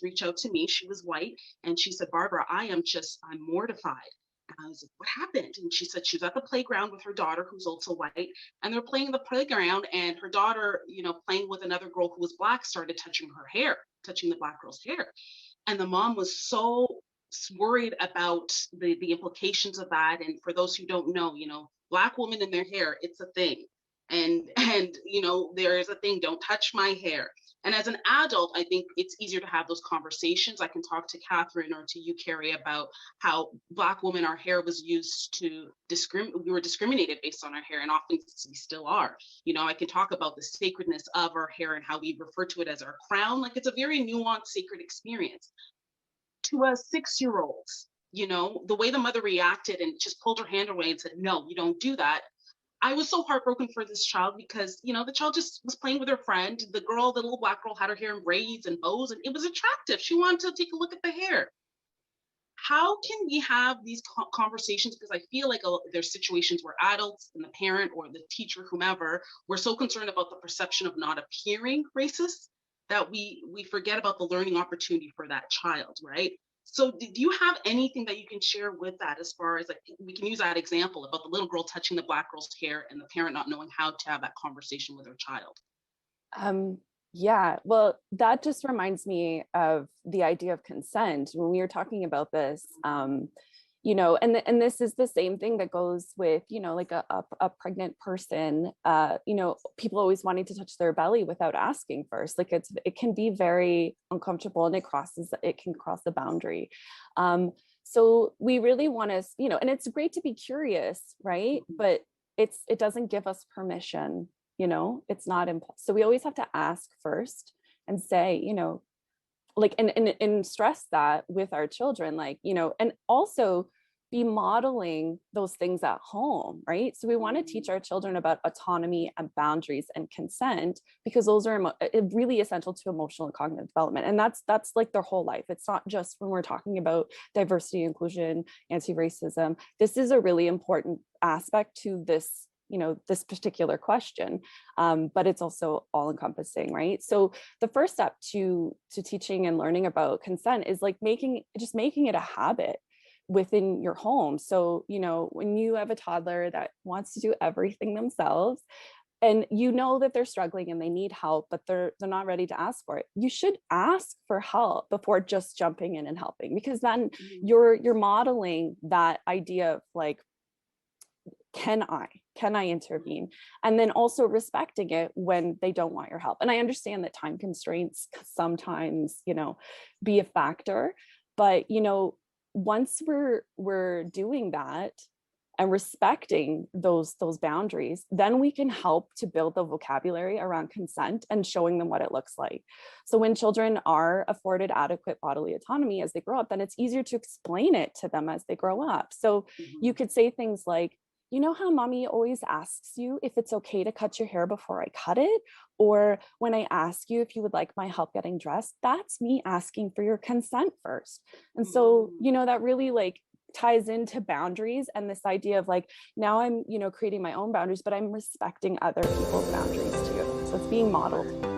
reach out to me. She was white. And she said, Barbara, I'm mortified. And I was like, what happened? And she said she was at the playground with her daughter, who's also white. And they're playing in the playground. And her daughter, playing with another girl who was Black, started touching her hair, touching the Black girl's hair. And the mom was so worried about the implications of that. And for those who don't know, Black women in their hair, it's a thing. And there is a thing, don't touch my hair. And as an adult, I think it's easier to have those conversations. I can talk to Kathryn or to you, Kerri, about how Black women, our hair was used to we were discriminated based on our hair, and often we still are. I can talk about the sacredness of our hair and how we refer to it as our crown. Like, it's a very nuanced, sacred experience. To a 6-year-old, the way the mother reacted and just pulled her hand away and said, no, you don't do that. I was so heartbroken for this child because, the child just was playing with her friend. The little Black girl had her hair in braids and bows, and it was attractive. She wanted to take a look at the hair. How can we have these conversations? Because I feel like there's situations where adults and the parent or the teacher, whomever, we're so concerned about the perception of not appearing racist that we forget about the learning opportunity for that child, right? So do you have anything that you can share with that, as far as, like, we can use that example about the little girl touching the Black girl's hair and the parent not knowing how to have that conversation with her child? Yeah, well, that just reminds me of the idea of consent when we were talking about this. And this is the same thing that goes with, like a pregnant person, people always wanting to touch their belly without asking first. Like, it can be very uncomfortable, and it can cross the boundary. So we really want to, and it's great to be curious, right? But it doesn't give us permission, it's not so we always have to ask first and say, like, and stress that with our children, like, and also be modeling those things at home, right? So we want to teach our children about autonomy and boundaries and consent, because those are really essential to emotional and cognitive development. And that's like their whole life. It's not just when we're talking about diversity, inclusion, anti-racism. This is a really important aspect to this, this particular question, but it's also all encompassing, right? So the first step to teaching and learning about consent is like making it a habit within your home. So, when you have a toddler that wants to do everything themselves, and that they're struggling and they need help, but they're not ready to ask for it, you should ask for help before just jumping in and helping, because then you're modeling that idea of like, can I intervene? And then also respecting it when they don't want your help. And I understand that time constraints sometimes, be a factor, but, once we're doing that and respecting those boundaries, then we can help to build the vocabulary around consent and showing them what it looks like. So when children are afforded adequate bodily autonomy as they grow up, then it's easier to explain it to them as they grow up. So you could say things like, how mommy always asks you if it's okay to cut your hair before I cut it? Or when I ask you if you would like my help getting dressed, that's me asking for your consent first. And so, that really like ties into boundaries and this idea of like, now I'm, creating my own boundaries, but I'm respecting other people's boundaries too. So it's being modeled.